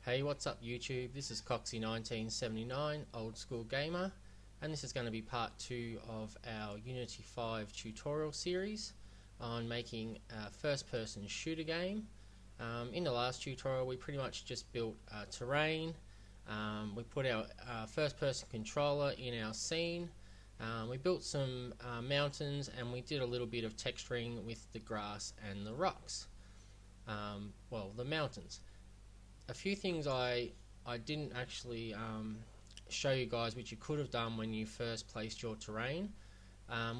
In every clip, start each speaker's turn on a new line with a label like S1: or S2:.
S1: Hey, what's up YouTube? This is Coxie1979, old school gamer, and this is going to be part 2 of our Unity 5 tutorial series on making a first person shooter game. In the last tutorial we pretty much just built terrain. We put our first person controller in our scene. We built some mountains, and we did a little bit of texturing with the grass and the rocks. Well, the mountains. A few things I didn't actually show you guys, which you could have done when you first placed your terrain,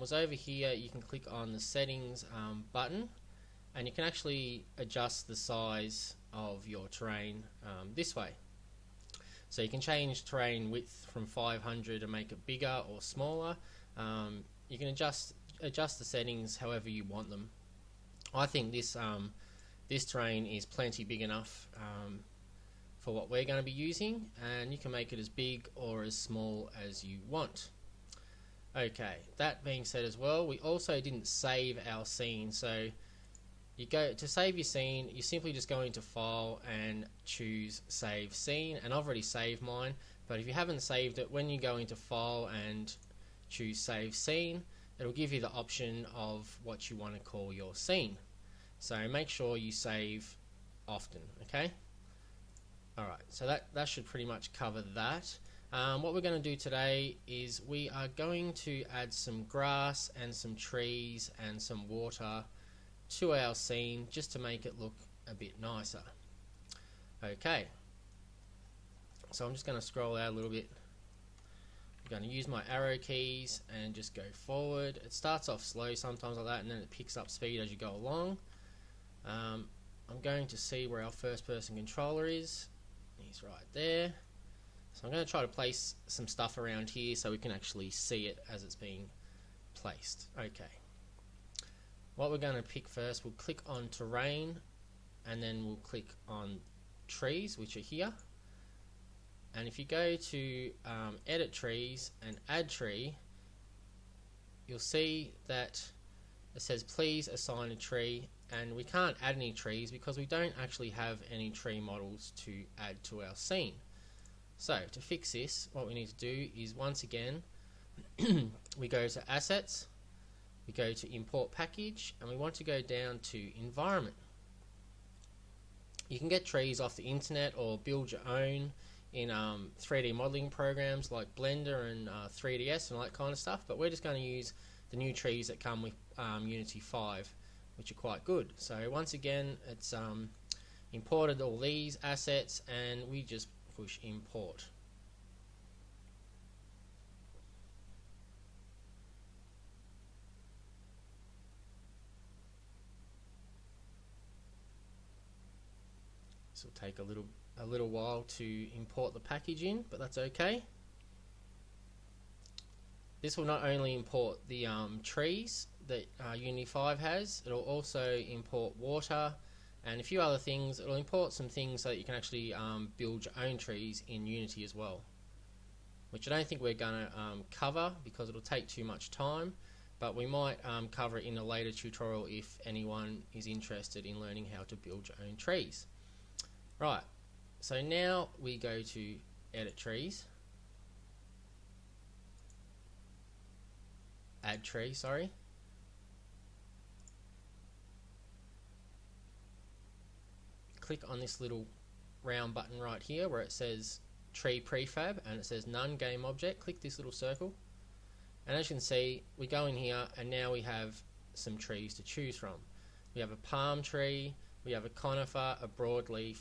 S1: was over here. You can click on the settings button, and you can actually adjust the size of your terrain this way. So you can change terrain width from 500 and make it bigger or smaller. You can adjust the settings however you want them. I think this terrain is plenty big enough for what we're going to be using, and you can make it as big or as small as you want. Okay, that being said as well, we also didn't save our scene. So you go to save your scene, you simply just go into File and choose Save Scene, and I've already saved mine, but if you haven't saved it, when you go into File and choose Save Scene, it'll give you the option of what you want to call your scene. So make sure you save often, okay? Alright, so that should pretty much cover that. What we're going to do today is we are going to add some grass and some trees and some water to our scene just to make it look a bit nicer. Okay, so I'm just going to scroll out a little bit. I'm going to use my arrow keys and just go forward. It starts off slow sometimes like that, and then it picks up speed as you go along. I'm going to see where our first person controller is. He's right there. So I'm going to try to place some stuff around here so we can actually see it as it's being placed. Okay. What we're going to pick first, we'll click on terrain, and then we'll click on trees, which are here. And if you go to edit trees and add tree, you'll see that it says please assign a tree, and we can't add any trees because we don't actually have any tree models to add to our scene. So to fix this, what we need to do is, once again, we go to assets, we go to import package, and we want to go down to environment. You can get trees off the internet or build your own in 3D modeling programs like Blender and 3DS and all that kind of stuff, but we're just going to use the new trees that come with Unity 5, which are quite good. So once again, it's imported all these assets, and we just push import. This will take a little while to import the package in, but that's okay. This will not only import the trees that Unity 5 has, it'll also import water and a few other things. It'll import some things so that you can actually build your own trees in Unity as well, which I don't think we're going to cover because it'll take too much time, but we might cover it in a later tutorial if anyone is interested in learning how to build your own trees. Right, so now we go to edit trees, add tree, sorry. Click on this little round button right here where it says tree prefab and it says none game object. Click this little circle, and as you can see, we go in here and now we have some trees to choose from. We have a palm tree, we have a conifer, a broadleaf,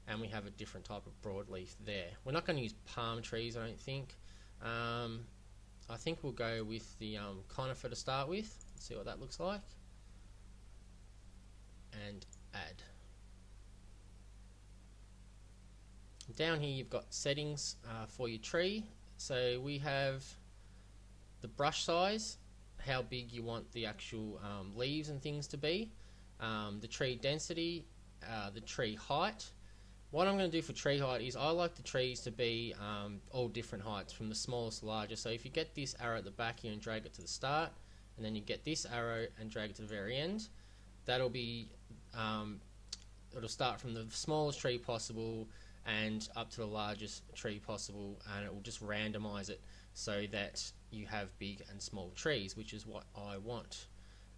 S1: and we have a different type of broadleaf there. We're not going to use palm trees, I don't think. I think we'll go with the conifer to start with. Let's see what that looks like. And add. Down here you've got settings for your tree. So we have the brush size, how big you want the actual leaves and things to be, the tree density, the tree height. What I'm going to do for tree height is I like the trees to be all different heights from the smallest to largest. So if you get this arrow at the back here and drag it to the start, and then you get this arrow and drag it to the very end, that'll be it'll start from the smallest tree possible and up to the largest tree possible, and it will just randomize it so that you have big and small trees, which is what I want.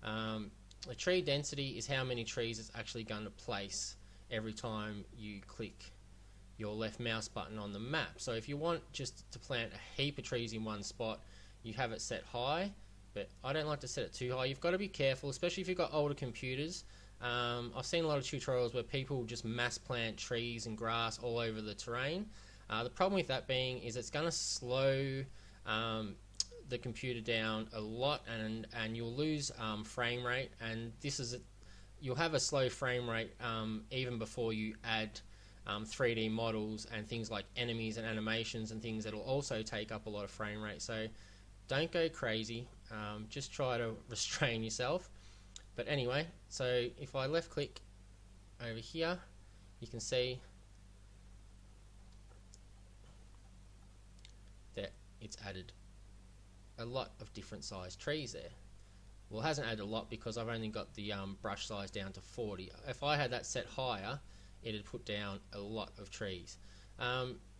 S1: The tree density is how many trees it's actually going to place every time you click your left mouse button on the map. So if you want just to plant a heap of trees in one spot, you have it set high, but I don't like to set it too high. You've got to be careful, especially if you've got older computers. I've seen a lot of tutorials where people just mass plant trees and grass all over the terrain. The problem with that being is it's going to slow the computer down a lot, and you'll lose frame rate, and you'll have a slow frame rate even before you add 3D models and things like enemies and animations and things that'll also take up a lot of frame rate. So don't go crazy, just try to restrain yourself. But anyway, so if I left click over here, you can see that it's added a lot of different size trees there. Well, it hasn't added a lot because I've only got the brush size down to 40. If I had that set higher, it'd put down a lot of trees.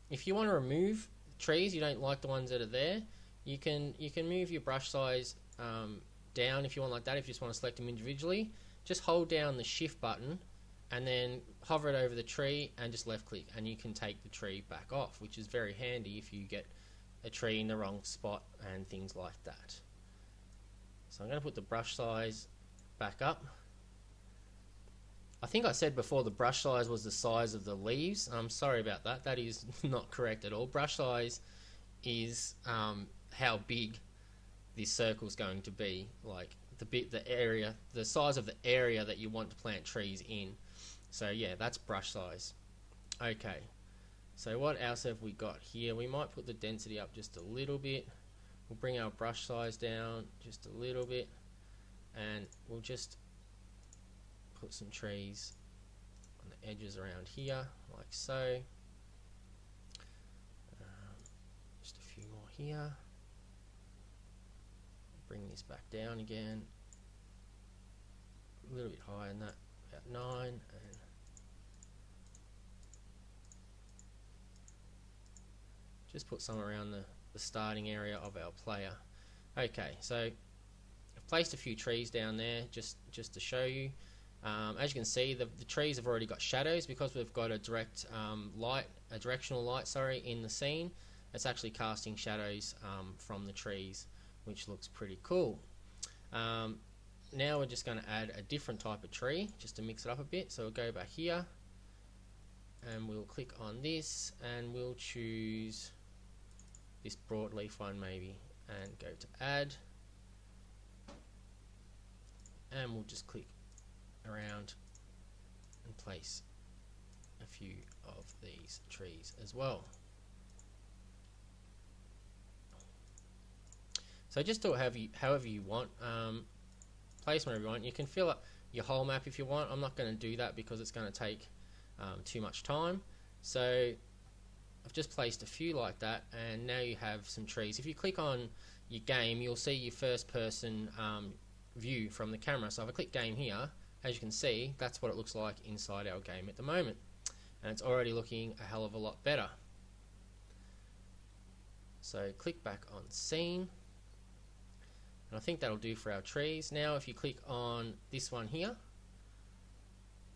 S1: If you want to remove trees, you don't like the ones that are there, you can move your brush size down if you want, like that. If you just want to select them individually, just hold down the shift button and then hover it over the tree and just left click, and you can take the tree back off, which is very handy if you get a tree in the wrong spot and things like that. So I'm going to put the brush size back up. I think I said before the brush size was the size of the leaves. I'm sorry about that. That is not correct at all. Brush size is how big this circle is going to be, like the size of the area that you want to plant trees in. So yeah, that's brush size. Okay. So what else have we got here? We might put the density up just a little bit. We'll bring our brush size down just a little bit, and we'll just put some trees on the edges around here, like so. Just a few more here. Bring this back down again. A little bit higher than that, about 9, and just put some around the starting area of our player. Okay, so I've placed a few trees down there just to show you. As you can see, the trees have already got shadows because we've got a directional light, in the scene. It's actually casting shadows from the trees, which looks pretty cool. Now we're just going to add a different type of tree just to mix it up a bit. So we'll go back here and we'll click on this and we'll choose this broadleaf one maybe, and go to add, and we'll just click around and place a few of these trees as well. So just do it however you want, place wherever you want. You can fill up your whole map if you want. I'm not going to do that because it's going to take too much time. So I've just placed a few like that, and now you have some trees. If you click on your game, you'll see your first person view from the camera. So if I click game here, as you can see, that's what it looks like inside our game at the moment, and it's already looking a hell of a lot better. So click back on scene, and I think that'll do for our trees. Now if you click on this one here,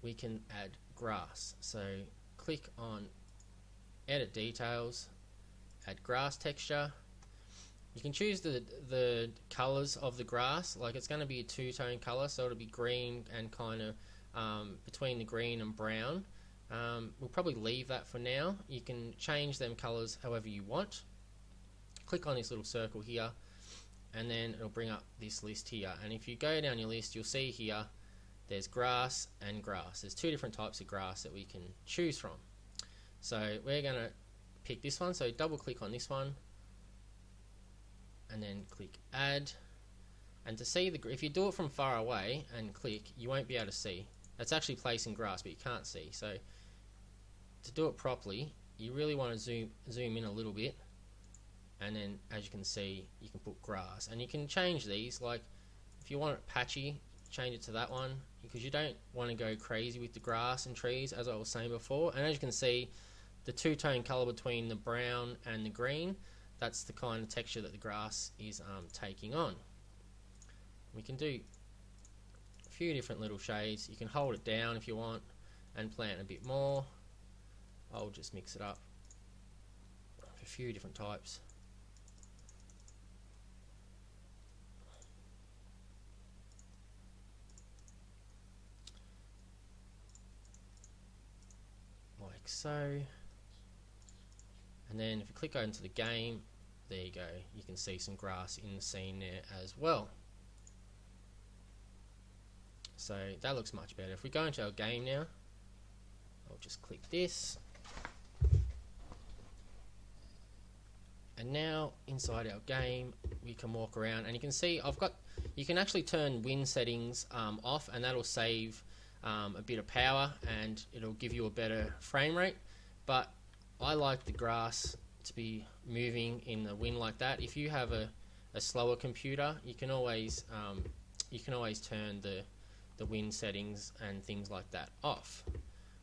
S1: we can add grass. So click on edit details, add grass texture. You can choose the colors of the grass, like it's going to be a two-tone color, so it'll be green and kind of between the green and brown. We'll probably leave that for now. You can change them colors however you want. Click on this little circle here, and then it'll bring up this list here, and if you go down your list, you'll see here there's grass and grass. There's two different types of grass that we can choose from. So we're going to pick this one, so double click on this one and then click add, and to see if you do it from far away and click, you won't be able to see. It's actually placing grass, but you can't see. So to do it properly, you really want to zoom in a little bit, and then as you can see, you can put grass, and you can change these. Like if you want it patchy, change it to that one, because you don't want to go crazy with the grass and trees, as I was saying before. And as you can see, the two-tone color between the brown and the green, that's the kind of texture that the grass is taking on. We can do a few different little shades. You can hold it down if you want and plant a bit more. I'll just mix it up with a few different types. Like so. And then if you click over to the game, there you go, you can see some grass in the scene there as well. So that looks much better. If we go into our game now, I'll just click this. And now inside our game we can walk around and you can see you can actually turn wind settings off, and that'll save a bit of power and it'll give you a better frame rate. But I like the grass to be moving in the wind like that. If you have a slower computer, you can always turn the wind settings and things like that off,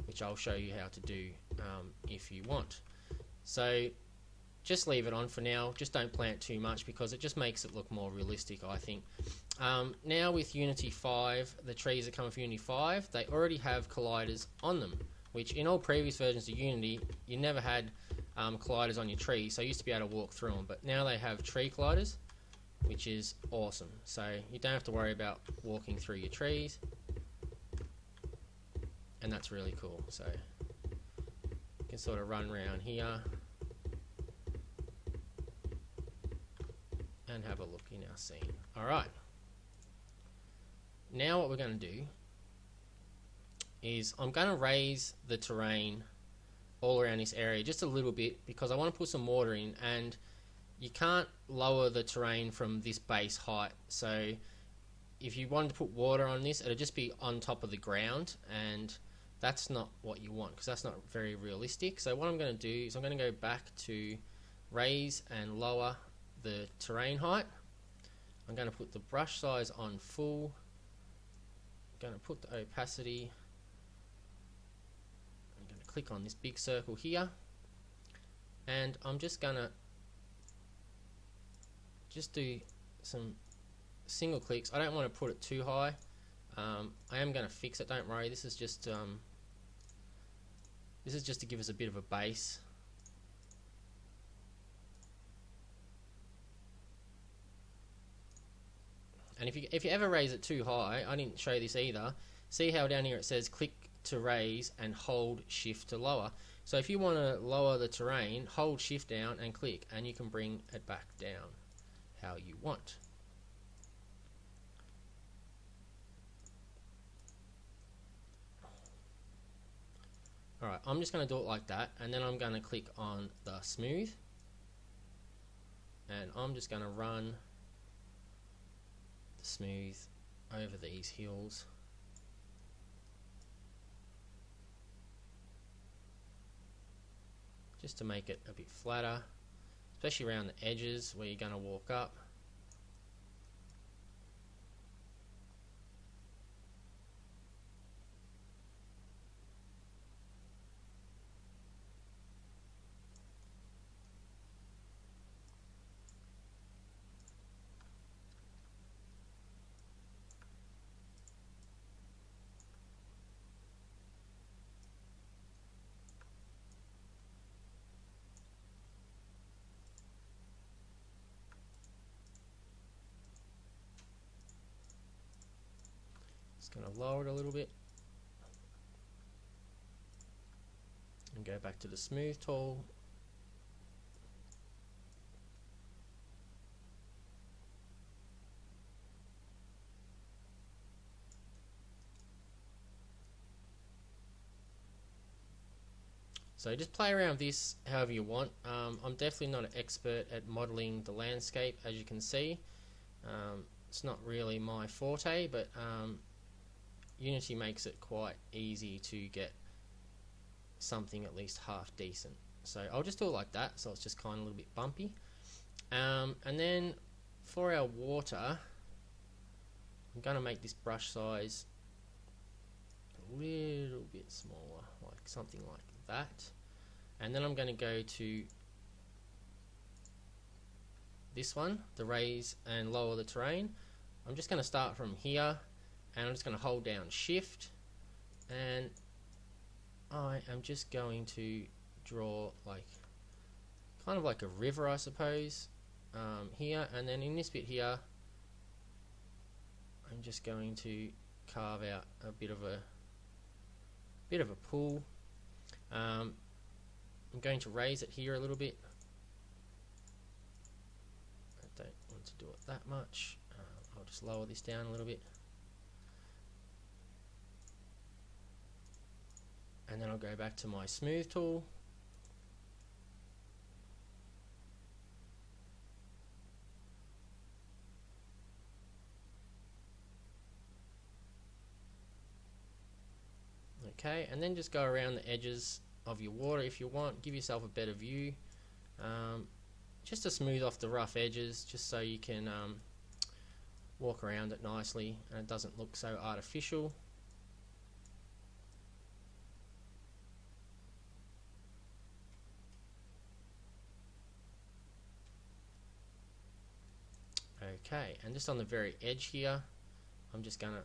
S1: which I'll show you how to do if you want. So just leave it on for now. Just don't plant too much because it just makes it look more realistic, I think. Now with Unity 5, the trees that come with Unity 5, they already have colliders on them, which in all previous versions of Unity, you never had colliders on your trees, so you used to be able to walk through them, but now they have tree colliders, which is awesome. So you don't have to worry about walking through your trees, and that's really cool. So you can sort of run around here and have a look in our scene. Alright, now what we're going to do is I'm going to raise the terrain all around this area just a little bit because I want to put some water in, and you can't lower the terrain from this base height. So if you wanted to put water on this, it'll just be on top of the ground, and that's not what you want because that's not very realistic. So what I'm going to do is I'm going to go back to raise and lower the terrain height. I'm going to put the brush size on full. I'm going to put the opacity. I'm going to click on this big circle here, and I'm just going to do some single clicks. I don't want to put it too high. I am going to fix it, don't worry. This is just to give us a bit of a base. And if you ever raise it too high, I didn't show this either, see how down here it says click to raise and hold shift to lower. So if you want to lower the terrain, hold shift down and click, and you can bring it back down how you want. Alright, I'm just going to do it like that, and then I'm going to click on the smooth, and I'm just going to run the smooth over these hills. Just to make it a bit flatter, especially around the edges where you're going to walk up. Just going to lower it a little bit and go back to the smooth tool. So just play around with this however you want. I'm definitely not an expert at modeling the landscape, as you can see. It's not really my forte, but Unity makes it quite easy to get something at least half decent. So I'll just do it like that, so it's just kind of a little bit bumpy. And then for our water, I'm going to make this brush size a little bit smaller, like something like that. And then I'm going to go to this one, the raise and lower the terrain. I'm just going to start from here, and I'm just going to hold down shift, and I am just going to draw like kind of like a river, I suppose, here, and then in this bit here I'm just going to carve out a bit of a pool. I'm going to raise it here a little bit. I don't want to do it that much. I'll just lower this down a little bit, and then I'll go back to my smooth tool. Okay, and then just go around the edges of your water if you want. Give yourself a better view, just to smooth off the rough edges, just so you can walk around it nicely and it doesn't look so artificial. Okay, and just on the very edge here, I'm just going to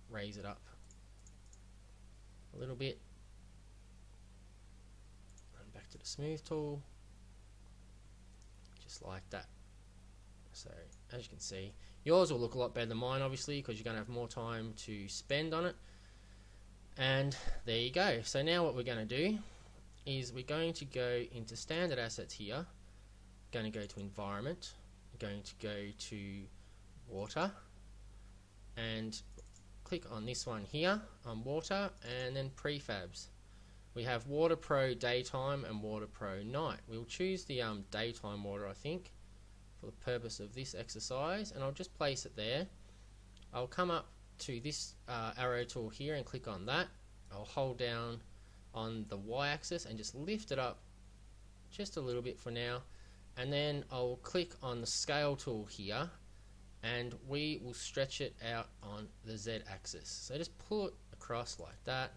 S1: raise it up a little bit, and back to the smooth tool, just like that. So as you can see, yours will look a lot better than mine, obviously, because you're going to have more time to spend on it. And there you go. So now what we're going to do is we're going to go into standard assets here, going to go to environment, going to go to water, and click on this one here on water, and then prefabs. We have Water Pro Daytime and Water Pro Night. We'll choose the daytime water, I think, for the purpose of this exercise, and I'll just place it there. I'll come up to this arrow tool here and click on that. I'll hold down on the y-axis and just lift it up just a little bit for now, and then I'll click on the scale tool here, and we will stretch it out on the z-axis. So just pull it across like that,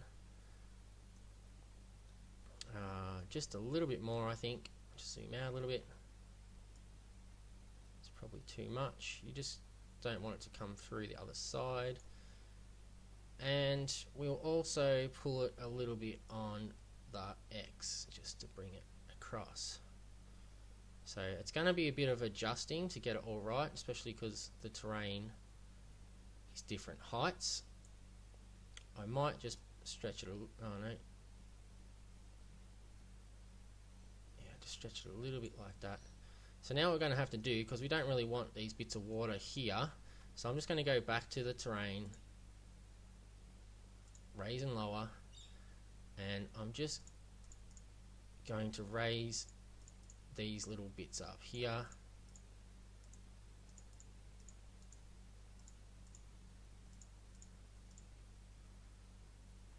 S1: just a little bit more, I think. Just zoom out a little bit. It's probably too much. You just don't want it to come through the other side. And we'll also pull it a little bit on the X just to bring it across. So it's going to be a bit of adjusting to get it all right, especially because the terrain is different heights. I might just stretch it a just stretch it a little bit like that. So now what we're going to have to do, because we don't really want these bits of water here, so I'm just going to go back to the terrain, raise and lower, and I'm just going to raise these little bits up here,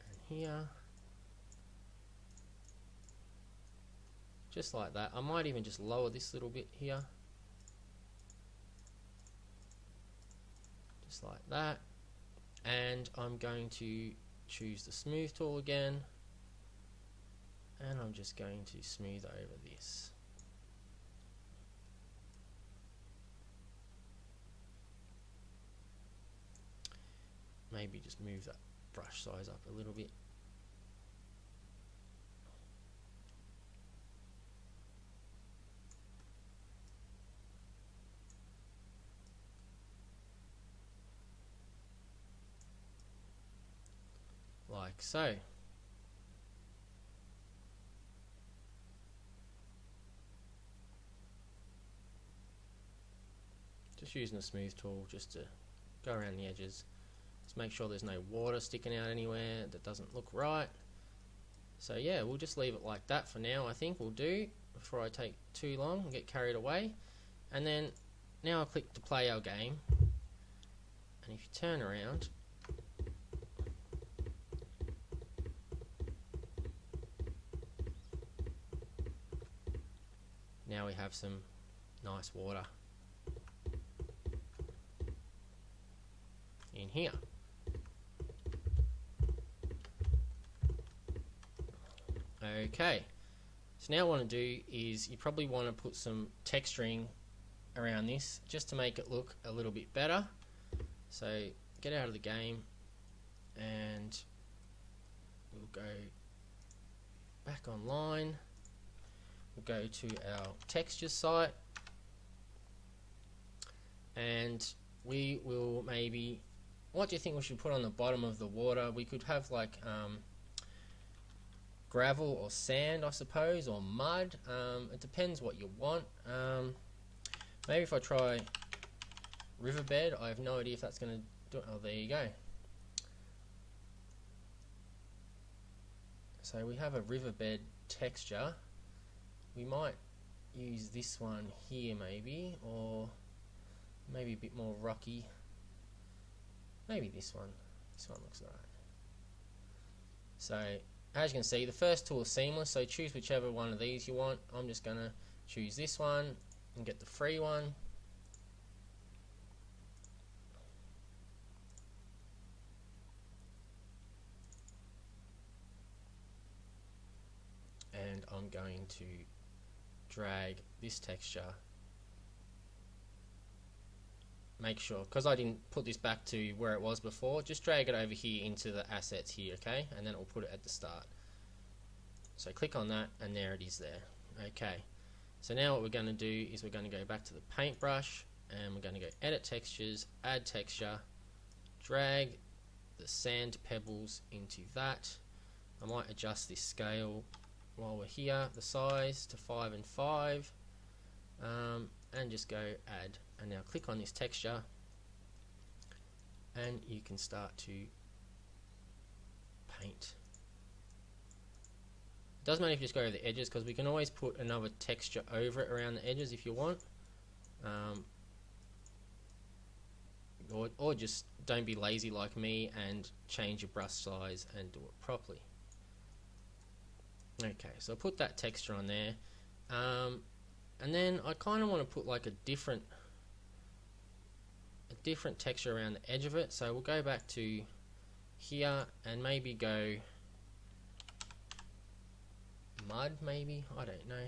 S1: and here, just like that. I might even just lower this little bit here, just like that, and I'm going to choose the smooth tool again, and I'm just going to smooth over this. Maybe just move that brush size up a little bit. Like so. Just using the smooth tool just to go around the edges. Just make sure there's no water sticking out anywhere that doesn't look right. So yeah, we'll just leave it like that for now. I think we'll do, before I take too long and get carried away. And then now I'll click to play our game, and if you turn around, now we have some nice water in here. Okay, so now what I want to do is you probably want to put some texturing around this just to make it look a little bit better. So get out of the game and we'll go back online. We'll go to our textures site and we will maybe, what do you think we should put on the bottom of the water? We could have like gravel or sand, I suppose, or mud. It depends what you want. Maybe if I try riverbed, I have no idea if that's going to do it. Oh, there you go. So we have a riverbed texture. We might use this one here maybe, or maybe a bit more rocky. Maybe this one. This one looks alright. So as you can see, the first tool is seamless, so choose whichever one of these you want. I'm just going to choose this one and get the free one. And I'm going to drag this texture. Make sure, because I didn't put this back to where it was before, just drag it over here into the assets here, okay? And then it will put it at the start. So click on that and there it is there. Okay, so now what we're going to do is we're going to go back to the paintbrush and we're going to go edit textures, add texture, drag the sand pebbles into that. I might adjust this scale while we're here, the size to 5 and 5, and just go add. And now click on this texture and you can start to paint. It doesn't matter if you just go over the edges, because we can always put another texture over it around the edges if you want, or just don't be lazy like me and change your brush size and do it properly. Okay, so I'll put that texture on there, and then I kind of want to put like a different texture around the edge of it. So we'll go back to here and maybe go mud, maybe, I don't know.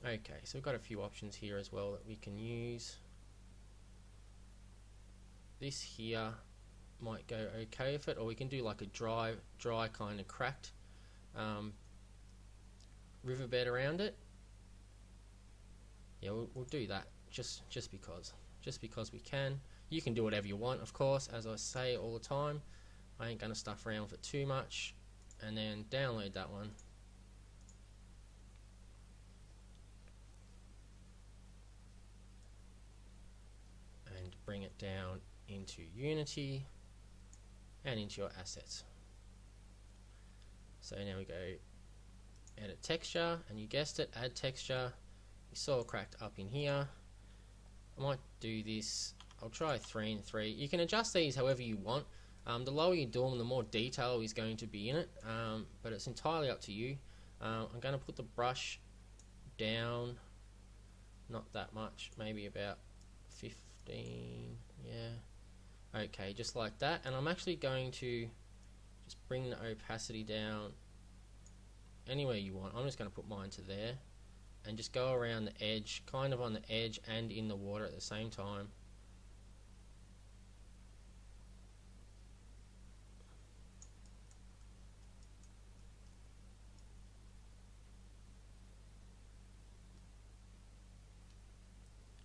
S1: Okay, so we've got a few options here as well that we can use. This here might go okay with it, or we can do like a dry kind of cracked riverbed around it. Yeah, we'll do that just because we can. You can do whatever you want, of course, as I say all the time. I ain't gonna stuff around with it too much. And then download that one. And bring it down into Unity and into your assets. So now we go edit texture, and you guessed it, add texture. You saw it cracked up in here. I might do this, I'll try 3 and 3. You can adjust these however you want. The lower you do them, the more detail is going to be in it, but it's entirely up to you. I'm going to put the brush down, not that much, maybe about 15, yeah. Okay, just like that, and I'm actually going to just bring the opacity down anywhere you want. I'm just going to put mine to there, and just go around the edge, kind of on the edge and in the water at the same time.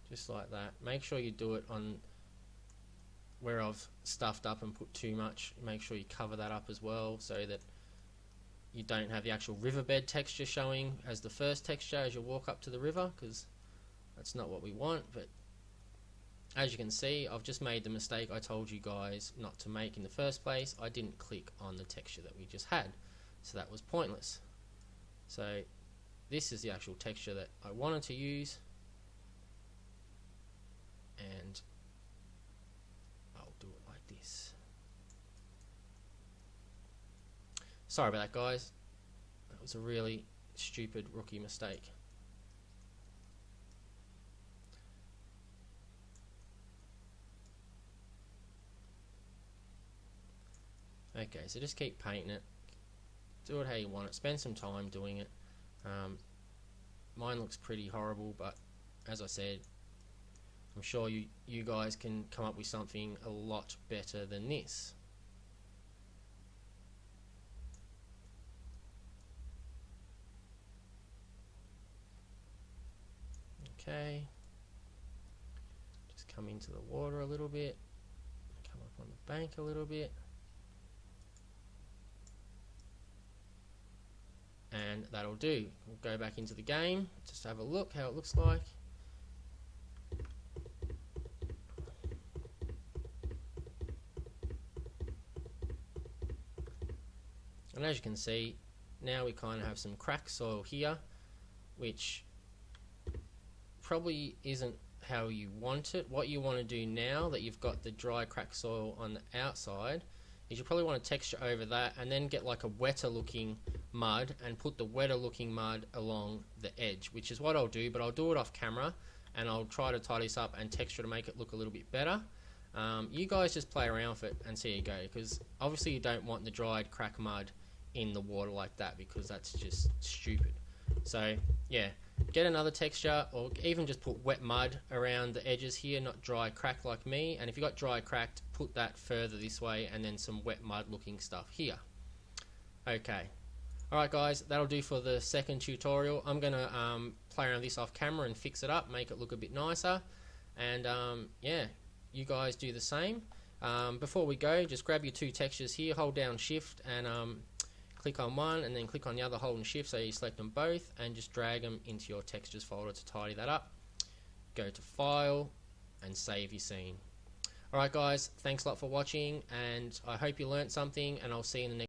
S1: Just like that. Make sure you do it on where I've stuffed up and put too much. Make sure you cover that up as well, so that you don't have the actual riverbed texture showing as the first texture as you walk up to the river, because that's not what we want. But as you can see, I've just made the mistake I told you guys not to make in the first place. I didn't click on the texture that we just had, so that was pointless. So this is the actual texture that I wanted to use, and I'll do it like this. Sorry about that, guys. That was a really stupid rookie mistake. Okay, so just keep painting it do it how you want it. Spend some time doing it. Mine looks pretty horrible, but as I said, I'm sure you guys can come up with something a lot better than this. Okay, just come into the water a little bit, come up on the bank a little bit, and that'll do. We'll go back into the game, just have a look how it looks like. And as you can see, now we kind of have some crack soil here, which probably isn't how you want it. What you want to do now that you've got the dry crack soil on the outside is you probably want to texture over that and then get like a wetter looking mud and put the wetter looking mud along the edge, which is what I'll do, but I'll do it off camera and I'll try to tidy this up and texture to make it look a little bit better. You guys just play around with it and see how you go, because obviously you don't want the dried crack mud in the water like that, because that's just stupid. So yeah, get another texture, or even just put wet mud around the edges here, not dry crack like me. And if you got dry cracked, put that further this way, and then some wet mud looking stuff here. Okay, alright guys, that'll do for the second tutorial. I'm gonna play around with this off camera and fix it up, make it look a bit nicer, and yeah, you guys do the same. Before we go, just grab your two textures here, hold down shift and click on one, and then click on the other holding shift so you select them both, and just drag them into your textures folder to tidy that up. Go to file and save your scene. Alright guys, thanks a lot for watching, and I hope you learnt something, and I'll see you in the next